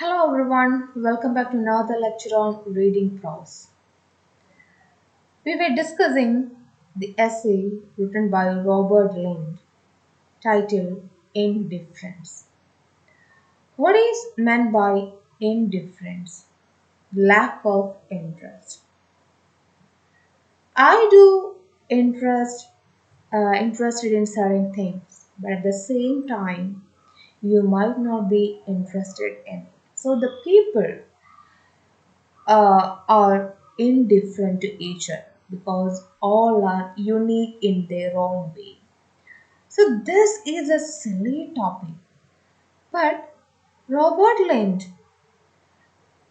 Hello everyone, welcome back to another lecture on reading prose. We were discussing the essay written by Robert Lind titled Indifference. What is meant by indifference? Lack of interest. I do interested in certain things, but at the same time, you might not be interested in. So the people are indifferent to each other because all are unique in their own way. So, this is a silly topic, but Robert Lind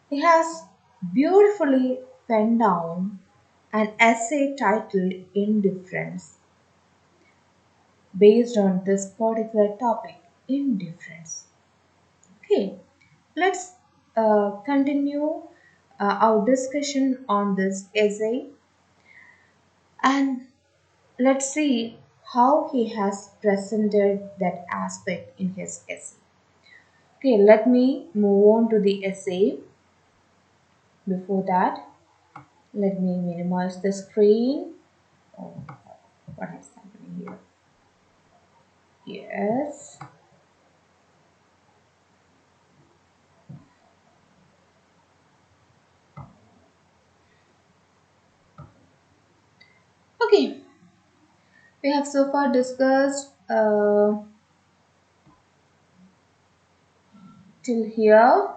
he has beautifully penned down an essay titled Indifference based on this particular topic indifference. Okay, let's continue our discussion on this essay and let's see how he has presented that aspect in his essay. Okay, let me move on to the essay. Before that, let me minimize the screen. Oh, what is happening here? Yes. Okay, we have so far discussed till here,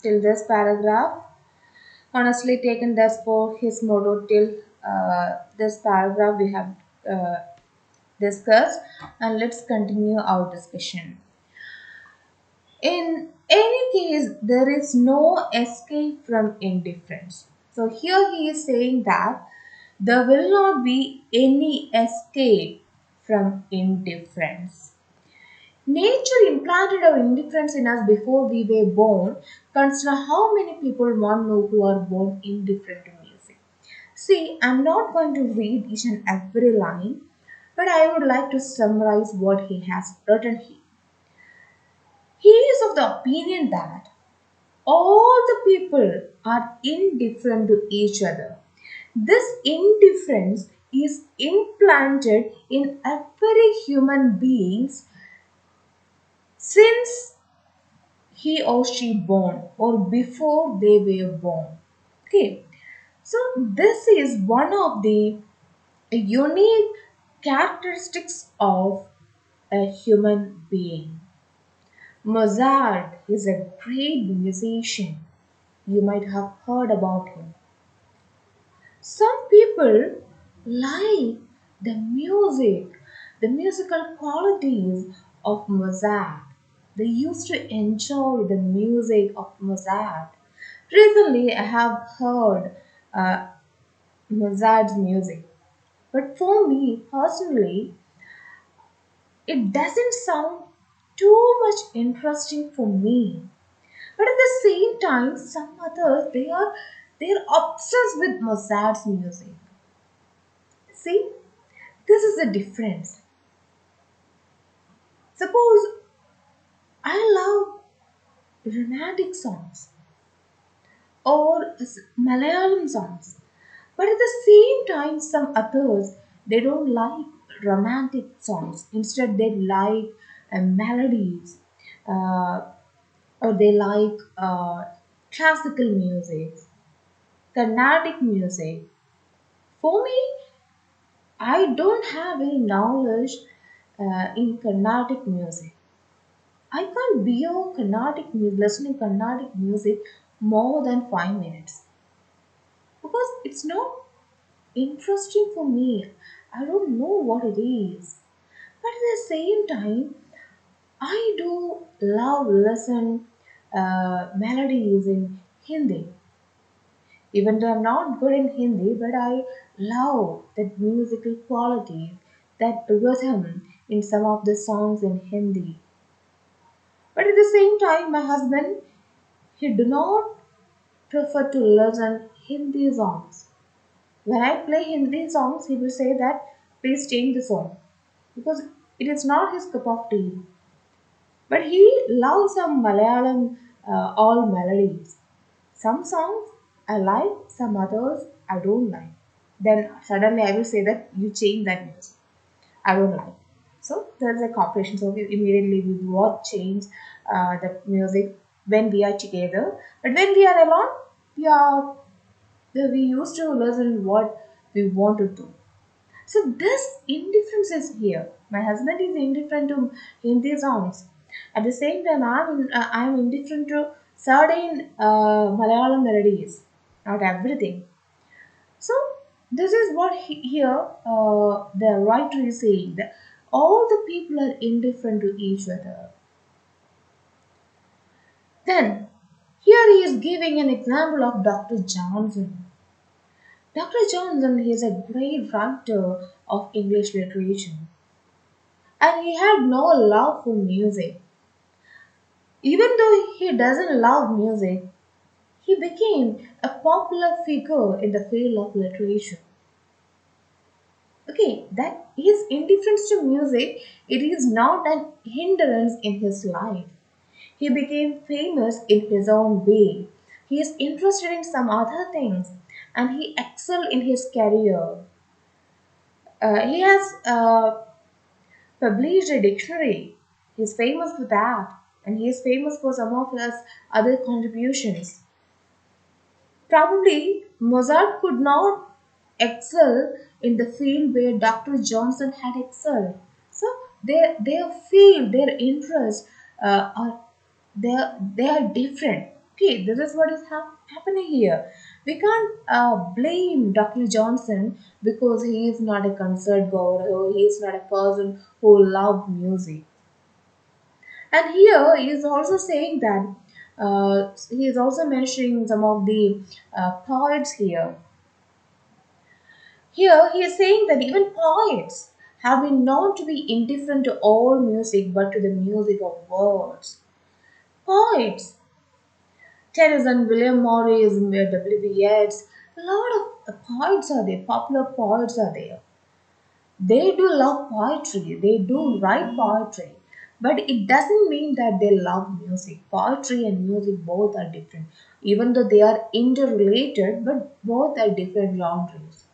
till this paragraph. Honestly, taken this for his motto till this paragraph we have uh, discussed, and let's continue our discussion. In any case, there is no escape from indifference. So here he is saying that there will not be any escape from indifference. Nature implanted our indifference in us before we were born. Consider how many people one know who are born indifferent to music. See, I'm not going to read each and every line, but I would like to summarize what he has written here. He is of the opinion that all the people are indifferent to each other. This indifference is implanted in every human beings since he or she born or before they were born. Okay, so this is one of the unique characteristics of a human being. Mozart is a great musician. You might have heard about him. Some people like the musical qualities of Mozart. They used to enjoy the music of Mozart. Recently, I have heard uh, Mozart's music, but for me personally, it doesn't sound too much interesting for me. But at the same time, some others they're obsessed with Mozart's music. See, this is the difference. Suppose I love romantic songs or Malayalam songs, but at the same time, some others they don't like romantic songs. Instead, they like melodies, uh, or they like classical music, Carnatic music. For me, I don't have any knowledge in Carnatic music. I can't bear listening Carnatic music more than 5 minutes because it's not interesting for me. I don't know what it is, but at the same time, I do love listen melodies in Hindi. Even though I'm not good in Hindi, but I love that musical quality, that rhythm in some of the songs in Hindi. But at the same time, my husband, he do not prefer to listen Hindi songs. When I play Hindi songs, he will say that please change the song because it is not his cup of tea. But he loves some Malayalam all melodies. Some songs I like, some others I don't like. Then suddenly I will say that you change that music. I don't like. So there's a cooperation. So we immediately we what change the music when we are together. But when we are alone, we are we used to listen what we want to do. So this indifference is here. My husband is indifferent to Hindi songs. At the same time, I'm indifferent to certain Malayalam melodies. Not everything. So this is what here the writer is saying that all the people are indifferent to each other. Then here he is giving an example of Dr. Johnson. Dr. Johnson is a great writer of English literature, and he had no love for music. Even though he doesn't love music, he became a popular figure in the field of literature. Okay, that his indifference to music, it is not an hindrance in his life. He became famous in his own way. He is interested in some other things and he excelled in his career. He has published a dictionary. He is famous for that and he is famous for some of his other contributions. Probably Mozart could not excel in the field where Dr. Johnson had excelled. So their field, their interests are they are different. Okay, this is what is happening here. We can't blame Dr. Johnson because he is not a concert goer or he is not a person who loves music. And here he is also saying that he is also mentioning some of the poets here. Here he is saying that even poets have been known to be indifferent to all music but to the music of words. Poets, Tennyson, William Morris, W.B. Yeats, a lot of poets are there, popular poets are there. They do love poetry, they do write poetry, but it doesn't mean that they love music. Poetry and music both are different, even though they are interrelated, but both are different genres.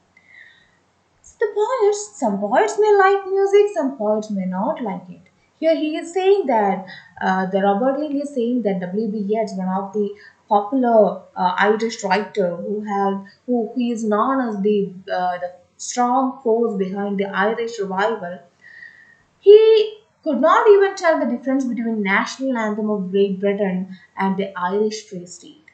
The poets, some poets may like music, some poets may not like it. Here he is saying that the Robert Ling is saying that W.B. Yeats, one of the popular Irish writer who he is known as the strong force behind the Irish revival, he could not even tell the difference between national anthem of Great Britain and the Irish Free State.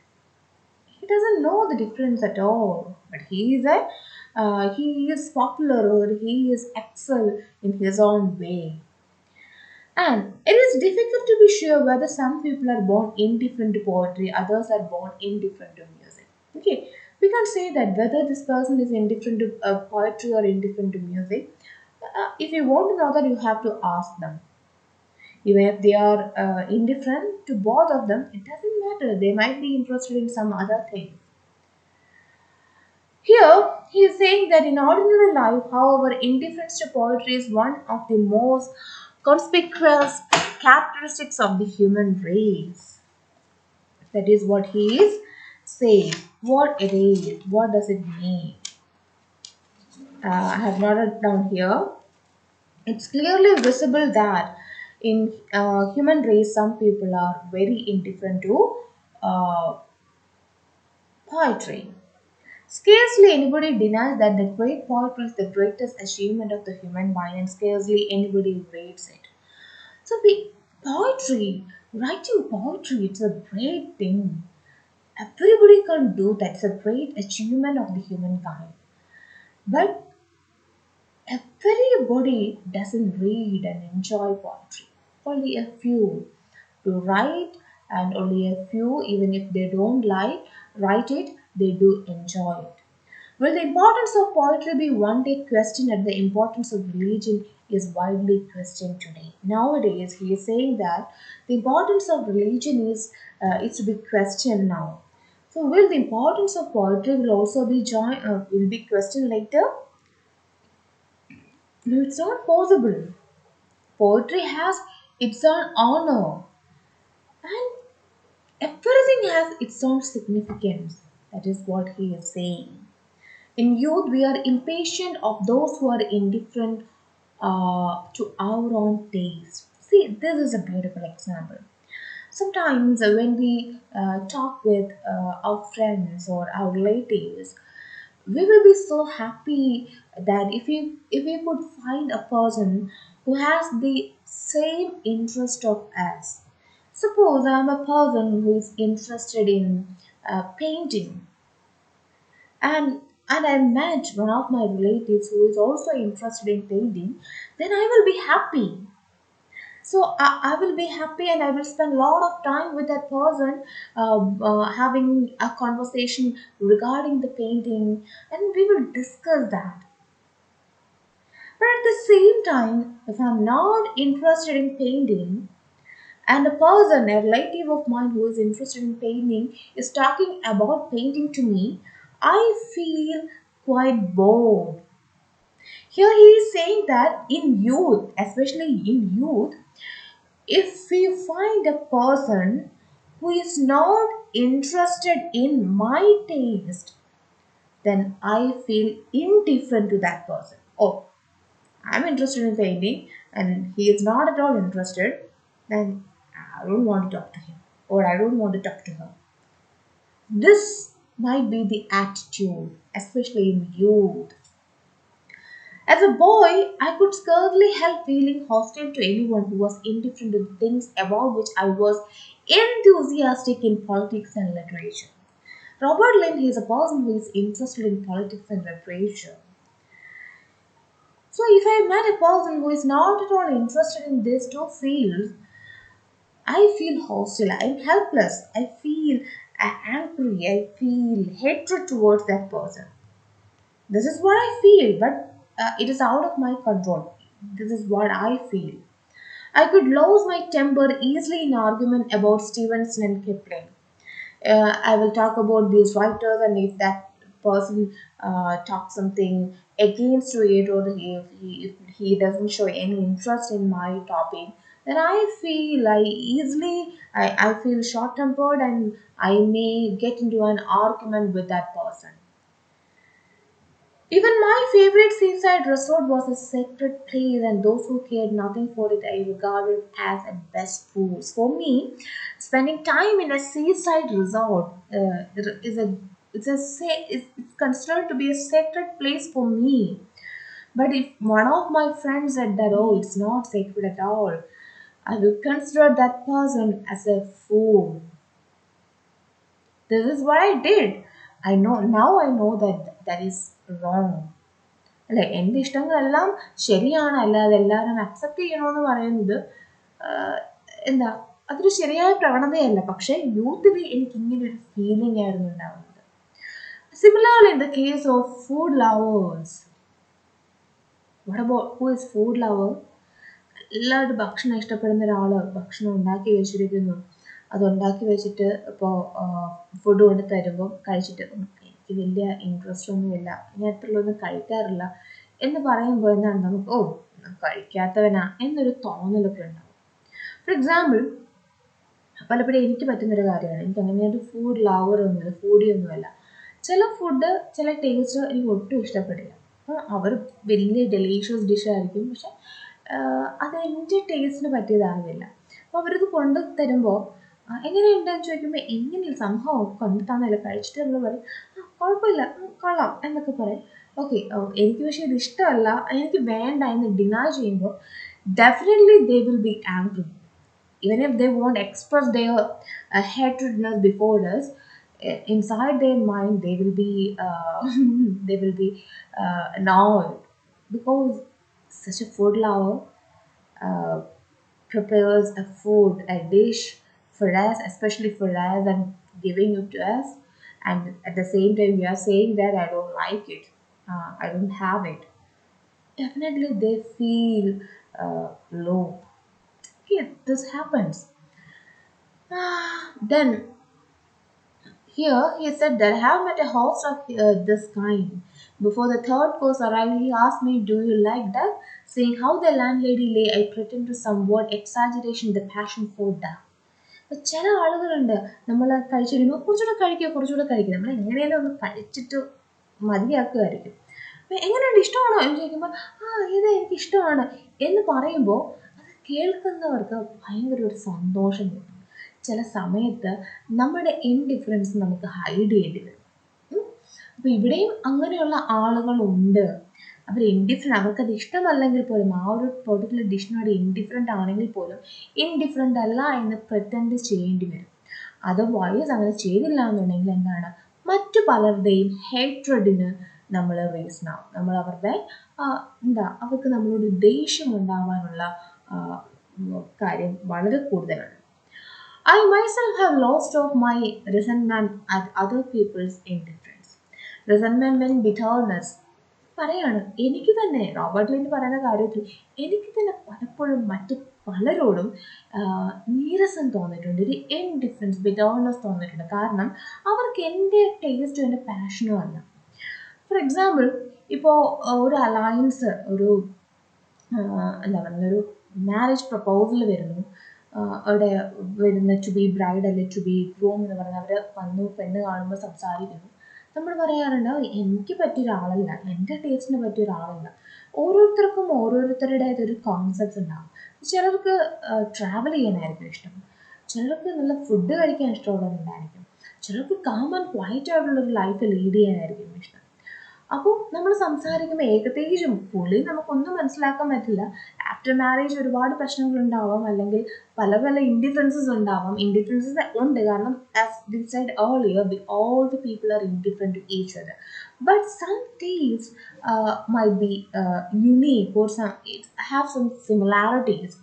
He doesn't know the difference at all. But he is popular or he is excel in his own way. And it is difficult to be sure whether some people are born indifferent to poetry, others are born indifferent to music. Okay, we can't say that whether this person is indifferent to poetry or indifferent to music. If you want to know that, you have to ask them. Even if they are indifferent to both of them, it doesn't matter. They might be interested in some other thing. Here, he is saying that in ordinary life, however, indifference to poetry is one of the most conspicuous characteristics of the human race. That is what he is saying. What it is, what does it mean? I have noted down here. It's clearly visible that in human race, some people are very indifferent to uh, poetry. Scarcely anybody denies that the great poetry is the greatest achievement of the human mind, and scarcely anybody rates it. So, poetry, writing poetry, it's a great thing. Everybody can do that. It's a great achievement of the humankind. But everybody doesn't read and enjoy poetry. Only a few to write, and only a few, even if they don't like write it, they do enjoy it. Will the importance of poetry be one day questioned and the importance of religion is widely questioned today? Nowadays, he is saying that the importance of religion is to be questioned now. So, will the importance of poetry will also be will be questioned later? No, it's not possible. Poetry has its own honor, and a Everything has its own significance. That is what he is saying. In youth, we are impatient of those who are indifferent to our own taste. See, this is a beautiful example. Sometimes when we talk with our friends or our relatives, we will be so happy that if we could find a person who has the same interest of us. Suppose I'm a person who is interested in painting, and I met one of my relatives who is also interested in painting, then I will be happy. So I will be happy and I will spend a lot of time with that person, having a conversation regarding the painting, and we will discuss that. But at the same time, if I'm not interested in painting, and a person, a relative of mine who is interested in painting, is talking about painting to me, I feel quite bored. Here he is saying that in youth, especially in youth, if we find a person who is not interested in my taste, then I feel indifferent to that person. Oh, I'm interested in painting and he is not at all interested, then I don't want to talk to him or I don't want to talk to her. This might be the attitude, especially in youth. As a boy, I could scarcely help feeling hostile to anyone who was indifferent to the things about which I was enthusiastic in politics and literature. Robert Lind is a person who is interested in politics and literature. So if I met a person who is not at all interested in these two fields, I feel hostile, I'm helpless, I feel angry, I feel hatred towards that person. This is what I feel, but it is out of my control. This is what I feel. I could lose my temper easily in argument about Stevenson and Kipling. I will talk about these writers, and if that person talks something against to it, or if he doesn't show any interest in my topic, then I feel short tempered and I may get into an argument with that person. Even my favorite seaside resort was a sacred place, and those who cared nothing for it I regarded as at best fools. For me, spending time in a seaside resort is a it's considered to be a sacred place for me. But if one of my friends said that, oh, it's not sacred at all, I will consider that person as a fool. This is what I did. I know that that is wrong. അല്ലെ എൻ്റെ ഇഷ്ടങ്ങളെല്ലാം ശരിയാണ്, അല്ലാതെ എല്ലാവരും accept ചെയ്യണമെന്ന് പറയുന്നത് എന്താ അതൊരു ശരിയായ പ്രവണതയല്ല. പക്ഷേ യൂത്തിൽ എനിക്ക് ഇങ്ങനെ ഒരു ഫീലിംഗ് ആയിരുന്നു ഉണ്ടാവുന്നത്. Similarly in the case of food lovers, what about who is food lover? എല്ലാവരും ഭക്ഷണം ഇഷ്ടപ്പെടുന്ന ഒരാൾ ഭക്ഷണം ഉണ്ടാക്കി വെച്ചിരിക്കുന്നു, അതുണ്ടാക്കി വെച്ചിട്ട് ഇപ്പോൾ ഫുഡ് കൊണ്ട് തരുമ്പോൾ കഴിച്ചിട്ട് എനിക്ക് വലിയ ഇൻട്രസ്റ്റ് ഒന്നുമില്ല, ഞാൻ എത്രയുള്ളൊന്നും കഴിക്കാറില്ല എന്ന് പറയുമ്പോൾ എന്താണ് നമുക്ക്, ഓ കഴിക്കാത്തവനാ എന്നൊരു തോന്നലൊക്കെ ഉണ്ടാവും. ഫോർ എക്സാമ്പിൾ, പലപ്പോഴും എനിക്ക് പറ്റുന്നൊരു കാര്യമാണ്, എനിക്ക് അങ്ങനെ ഒരു ഫുഡ് ലവർ ഒന്നുമില്ല, ഫുഡി ഒന്നുമല്ല. ചില ഫുഡ് ചില ടേസ്റ്റ് എനിക്ക് ഒട്ടും ഇഷ്ടപ്പെടില്ല. അപ്പോൾ അവർ വലിയ ഡെലീഷ്യസ് ഡിഷായിരിക്കും, പക്ഷെ അത് എൻ്റെ ടേസ്റ്റിന് പറ്റിയതാവില്ല. അപ്പോൾ അവരത് കൊണ്ട് തരുമ്പോൾ എങ്ങനെയുണ്ടെന്ന് ചോദിക്കുമ്പോൾ എങ്ങനെയില്ല, സംഭവം കൊണ്ട് തന്നല്ല, കഴിച്ചിട്ട് നമ്മൾ പറയും കുഴപ്പമില്ല, കൊള്ളാം എന്നൊക്കെ പറയും. ഓക്കെ, എനിക്ക് പക്ഷേ ഇത് ഇഷ്ടമല്ല, എനിക്ക് വേണ്ട എന്ന് ഡിനൈ ചെയ്യുമ്പോൾ definitely they will be angry. Even if they won't express their hatredness before us, inside their mind they will be they will be annoyed, because such a food lover uh, prepares a food, a dish for us, especially for us, and giving it to us, and at the same time we are saying that I don't like it, I don't have it. Definitely they feel low. Okay, this happens. Then here he said that I have met a host of this kind. Before the third course arrived, he asked me, "Do you like duck?" Seeing how the landlady lay, I pretend to somewhat exaggeration the passion for duck. ചില ആളുകളുണ്ട് നമ്മൾ കഴിച്ച് കഴിയുമ്പോൾ കുറച്ചുകൂടെ കഴിക്കുക കുറച്ചുകൂടെ കഴിക്കുക നമ്മൾ എങ്ങനെയാലും ഒന്ന് കഴിച്ചിട്ട് മതിയാക്കുമായിരിക്കും. അപ്പം എങ്ങനെയുണ്ട് ഇഷ്ടമാണോ എന്ന് ചോദിക്കുമ്പോൾ ഇത് എനിക്ക് ഇഷ്ടമാണ് എന്ന് പറയുമ്പോൾ അത് കേൾക്കുന്നവർക്ക് ഭയങ്കര ഒരു സന്തോഷം കിട്ടും. ചില സമയത്ത് നമ്മുടെ ഇൻഡിഫറൻസ് നമുക്ക് ഹൈഡ് ചെയ്യേണ്ടി വരും. അപ്പോൾ ഇവിടെയും അങ്ങനെയുള്ള ആളുകളുണ്ട്. അവർ ഇൻഡിഫറൻറ്റ്, അവർക്കത് ഇഷ്ടമല്ലെങ്കിൽ പോലും ആ ഒരു പെർട്ടിക്കുലർ ഡിഷിനോട് ഇൻഡിഫറൻ്റ് ആണെങ്കിൽ പോലും ഇൻഡിഫറൻ്റ് അല്ല എന്ന് പ്രിറ്റൻഡ് ചെയ്യേണ്ടി വരും. അതർവൈസ് അങ്ങനെ ചെയ്തില്ല എന്നുണ്ടെങ്കിൽ എന്താണ്, മറ്റു പലരുടെയും ഹേറ്റ്രഡിന് നമ്മൾ റീസണാവും. നമ്മൾ അവരുടെ അവർക്ക് നമ്മളോട് ദേഷ്യം ഉണ്ടാവാനുള്ള കാര്യം വളരെ കൂടുതലാണ്. I myself have lost of my resentment at other people's indifference. Resentment when bitterness. പറയാണ് എനിക്ക് തന്നെ റോബർട്ട് ലിൻ പറയുന്ന കാര്യത്തിൽ എനിക്ക് തന്നെ പലപ്പോഴും മറ്റു പലരോടും നീരസം തോന്നിയിട്ടുണ്ട്, ഒരു ഇൻഡിഫറൻസ് ബിറ്റർനെസ് തോന്നിയിട്ടുണ്ട്. കാരണം അവർക്ക് എൻ്റെ ടേസ്റ്റും എൻ്റെ പാഷനും അല്ല. ഫോർ എക്സാമ്പിൾ, ഇപ്പോൾ ഒരു അലയൻസ്, ഒരു എന്താ പറയുക, ഒരു മാരേജ് പ്രപ്പോസൽ വരുന്നു. അവിടെ വരുന്ന ടു ബി ബ്രൈഡ് അല്ലെ ടു ബി ഗ്രൂം എന്ന് പറഞ്ഞാൽ അവർ വന്നു പെണ്ണ് കാണുമ്പോൾ സംസാരിക്കുന്നു. നമ്മൾ പറയാറുണ്ട് എനിക്ക് പറ്റിയ ഒരാളല്ല, എൻ്റെ ടേസ്റ്റിന് പറ്റിയ ഒരാളല്ല. ഓരോരുത്തർക്കും ഓരോരുത്തരുടേതൊരു കോൺസെപ്റ്റ്സ് ഉണ്ടാകും. ചിലർക്ക് ട്രാവൽ ചെയ്യാനായിരിക്കും ഇഷ്ടം, ചിലർക്ക് നല്ല ഫുഡ് കഴിക്കാൻ ഇഷ്ടമുള്ളവരുണ്ടായിരിക്കും, ചിലർക്ക് കാം ആൻഡ് ക്വയറ്റ് ആയിട്ടുള്ളൊരു ലൈഫ് ലീഡ് ചെയ്യാനായിരിക്കും ഇഷ്ടം. അപ്പോൾ നമ്മൾ സംസാരിക്കുമ്പോൾ ഏകദേശം ഫുള്ളി നമുക്കൊന്നും മനസ്സിലാക്കാൻ പറ്റില്ല. ആഫ്റ്റർ മാരേജ് ഒരുപാട് പ്രശ്നങ്ങളുണ്ടാവാം, അല്ലെങ്കിൽ പല പല ഇൻഡിഫറൻസസ് ഉണ്ടാവാം. ഇൻഡിഫറൻസസ് ഉണ്ട് കാരണം as we said earlier, all the people are indifferent to each other, but some tastes might be unique or some it have some similarities.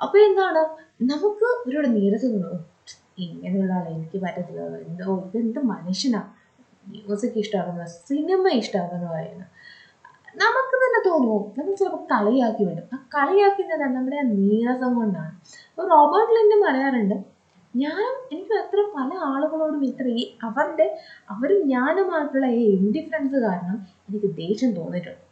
അപ്പോൾ എന്താണ്, നമുക്ക് ഇവരോട് നീരസം തോന്നും, ഇങ്ങനെയുള്ള ആളെ എനിക്ക് പറ്റത്തില്ല, ഇതെന്ത് മനുഷ്യനാണ്, മ്യൂസിക് ഇഷ്ടമാകുന്ന, സിനിമ ഇഷ്ടമാകുന്ന പറയുന്നത് നമുക്ക് തന്നെ തോന്നുമോ, നമ്മൾ ചിലപ്പോൾ കളിയാക്കി വിടും. ആ കളിയാക്കുന്നത് നമ്മുടെ ആ നീരസം കൊണ്ടാണ്. അപ്പോൾ റോബർട്ട് ലിൻഡൻ പറയാറുണ്ട്, എനിക്ക് അത്ര പല ആളുകളോടും ഇത്ര അവരും ഞാനുമായിട്ടുള്ള ഈ ഇൻഡിഫറൻസ് കാരണം എനിക്ക് ദേഷ്യം തോന്നിയിട്ടുണ്ട്.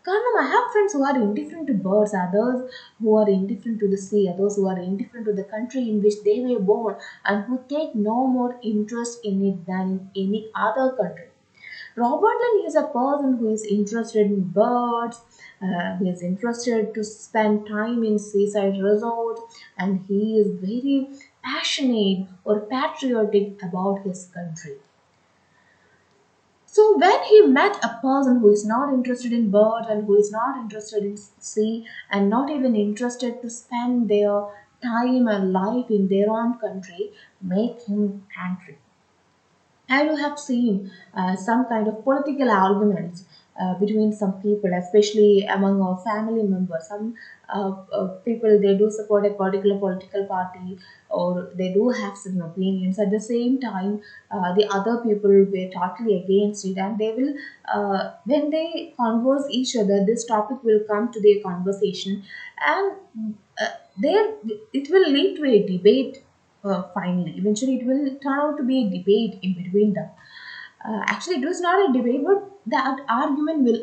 കാരണം I have friends who are indifferent to birds, others who are indifferent to the sea, others who are indifferent to the country in which they were born, and who take no more interest in it than in any other country. Robert Lynn is a person who is interested in birds, he is interested to spend time in seaside resorts, and he is very passionate or patriotic about his country. So when he met a person who is not interested in birds and who is not interested in sea and not even interested to spend their time and life in their own country, make him angry. I do have seen some kind of political arguments between some people, especially among our family members. Some people, they do support a particular political party, or they do have some opinions. At the same time, the other people were totally against it, and they will, when they converse each other, this topic will come to their conversation, and there it will lead to a debate. Finally, eventually, it will turn out to be a debate in between them. Actually, it was not a debate, but that argument will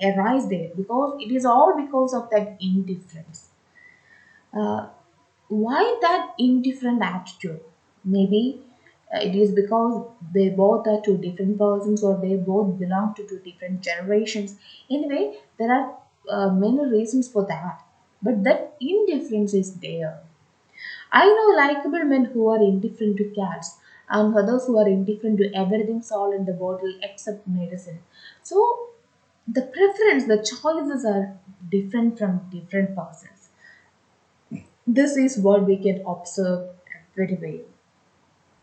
arise there, because it is all because of that indifference. Why that indifferent attitude? Maybe it is because they both are two different persons, or they both belong to two different generations. Anyway, there are many reasons for that, but that indifference is there. I know likable men who are indifferent to cats, and others who are indifferent to everything sold in the bottle except medicine. So the preference, the choices are different from different persons. This is what we can observe every way.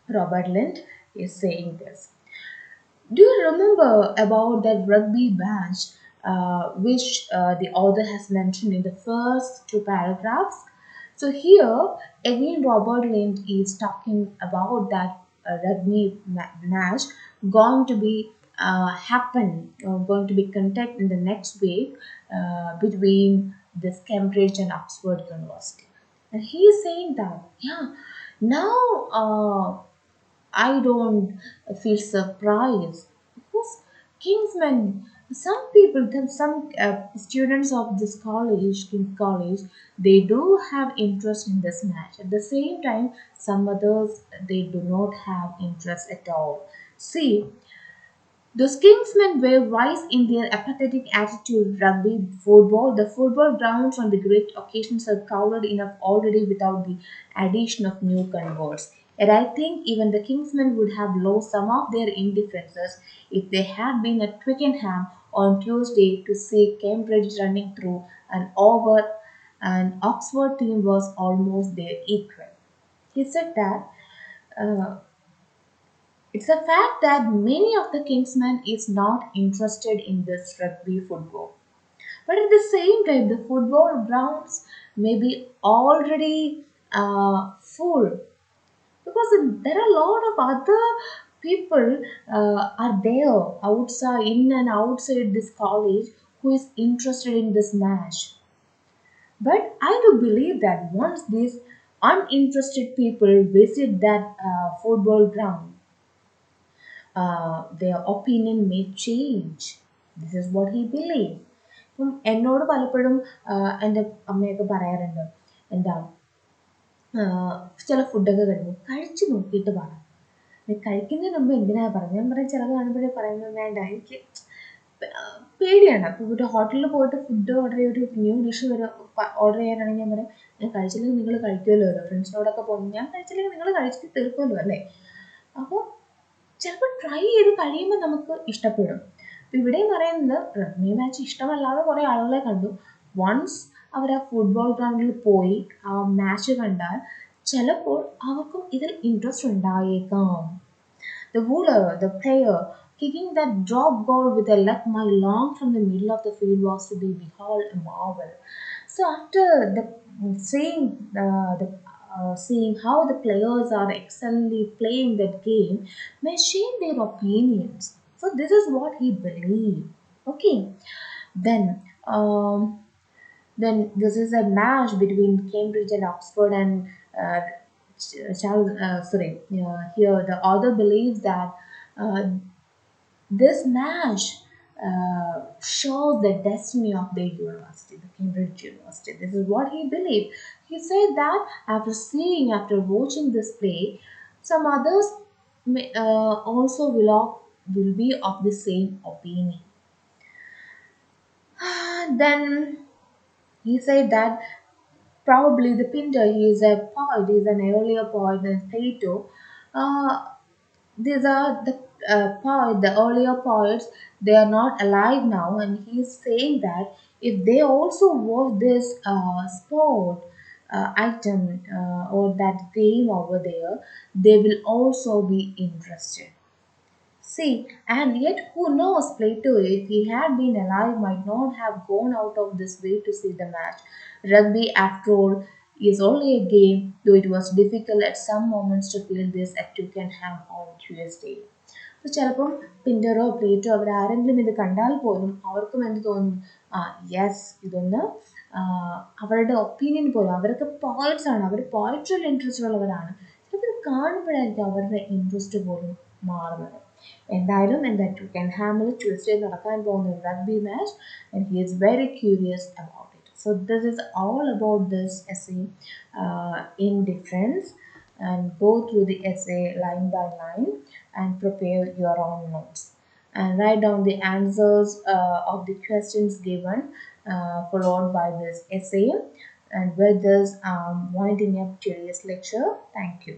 Robert Lind is saying this. Do you remember about that rugby match which the author has mentioned in the first two paragraphs? So here again Robert Lind is talking about that rugby match going to be happen, going to be conducted in the next week between this Cambridge and Oxford University. And he is saying that, yeah, now I don't feel surprised because Kingsman Some people, some students of this college, King College, they do have interest in this match. At the same time, some others they do not have interest at all. See, those Kingsmen were wise in their apathetic attitude. Rugby, football, the football grounds on the great occasions are crowded enough already without the addition of new converts. And I think even the Kingsmen would have lost some of their indifferences if they had been at Twickenham on Tuesday to see Cambridge running through and over an Oxford team was almost their equal. He said that uh, it's a fact that many of the Kingsmen is not interested in this rugby football. But at the same time, the football grounds may be already full because there are a lot of other people are there outside, in and outside this college who is interested in this match. But I do believe that once these uninterested people visit that football ground, their opinion may change. This is what he believed. ഇപ്പം എന്നോട് പലപ്പോഴും എൻ്റെ അമ്മയൊക്കെ പറയാറുണ്ട് എന്താ ചില ഫുഡൊക്കെ കഴിക്കും കഴിച്ചു നോക്കിയിട്ട് പറ നീ കഴിക്കുന്നതിന് മുമ്പ് എന്തിനാ പറഞ്ഞത് ഞാൻ പറയും ചിലത് കാണുമ്പോഴേ പറയുന്നത് വേണ്ട എനിക്ക് പേടിയാണ് അപ്പോൾ ഒരു ഹോട്ടലിൽ പോയിട്ട് ഫുഡ് ഓർഡർ ചെയ്ത് ഒരു ന്യൂ ഡിഷ് വരെ ഓർഡർ ചെയ്യാനാണെങ്കിൽ ഞാൻ പറയും ഞാൻ കഴിച്ചില്ലെങ്കിൽ നിങ്ങൾ കഴിക്കുമല്ലോ ഫ്രണ്ട്സിനോടൊക്കെ പോകുമ്പോൾ ഞാൻ കഴിച്ചില്ലെങ്കിൽ നിങ്ങൾ കഴിച്ചിട്ട് തീർക്കുമല്ലോ അല്ലേ അപ്പോൾ ചിലപ്പോൾ ട്രൈ ചെയ്ത് കഴിയുമ്പോൾ നമുക്ക് ഇഷ്ടപ്പെടും അപ്പോൾ ഇവിടെയും പറയുന്നത് റഗ്ബി മാച്ച് ഇഷ്ടമല്ലാതെ കുറേ ആളുകളെ കണ്ടു വൺസ് അവർ ആ ഫുട്ബോൾ ഗ്രൗണ്ടിൽ പോയി ആ മാച്ച് കണ്ടാൽ ചിലപ്പോൾ അവർക്കും ഇതിൽ ഇൻട്രസ്റ്റ് ഉണ്ടായേക്കാം. The bowler, the player, kicking that drop ball with a left mile long from the middle of the field was to be beheld a marvel. So after seeing how the players are excellently playing that game, may share their opinions. So this is what he believed. Okay, then then this is a match between Cambridge and Oxford and Charles. Here the author believes that uh, this match shows the destiny of the university, the Cambridge University. This is what he believed. He said that after watching this play, some others also will be of the same opinion. Then he said that probably the painter, he is a poet, he is an earlier poet than Plato. Uh, these are the the earlier poets, they are not alive now, and he is saying that if they also watch this sport item or that game over there, they will also be interested. See, and yet who knows, Plato, if he had been alive, might not have gone out of this way to see the match. Rugby, after all, is only a game, though it was difficult at some moments to feel this at Twickenham on Tuesday. അപ്പോൾ ചിലപ്പം പിൻറ്ററോ Plato അവരാരെങ്കിലും ഇത് കണ്ടാൽ പോലും അവർക്കും എന്ത് തോന്നും ആ yes ഇതൊന്ന് അവരുടെ ഒപ്പീനിയൻ പോലും അവരൊക്കെ പോയിറ്റ്സ് ആണ് അവർ പോയിട്രിയിൽ ഇൻട്രസ്റ്റ് ഉള്ളവരാണ് ചിലപ്പോൾ ഇത് കാണുമ്പോഴായിരിക്കും അവരുടെ ഇൻട്രസ്റ്റ് പോലും മാറുന്നത് എന്തായാലും എന്താ Twickenhamൽ ട്യൂസ്ഡേ നടക്കാൻ പോകുന്ന rugby match and he is very curious about it. So this is all about this essay, Indifference, and go through the essay line by line and prepare your own notes and write down the answers of the questions given, followed by this essay. And with this, winding up today's lecture. Thank you.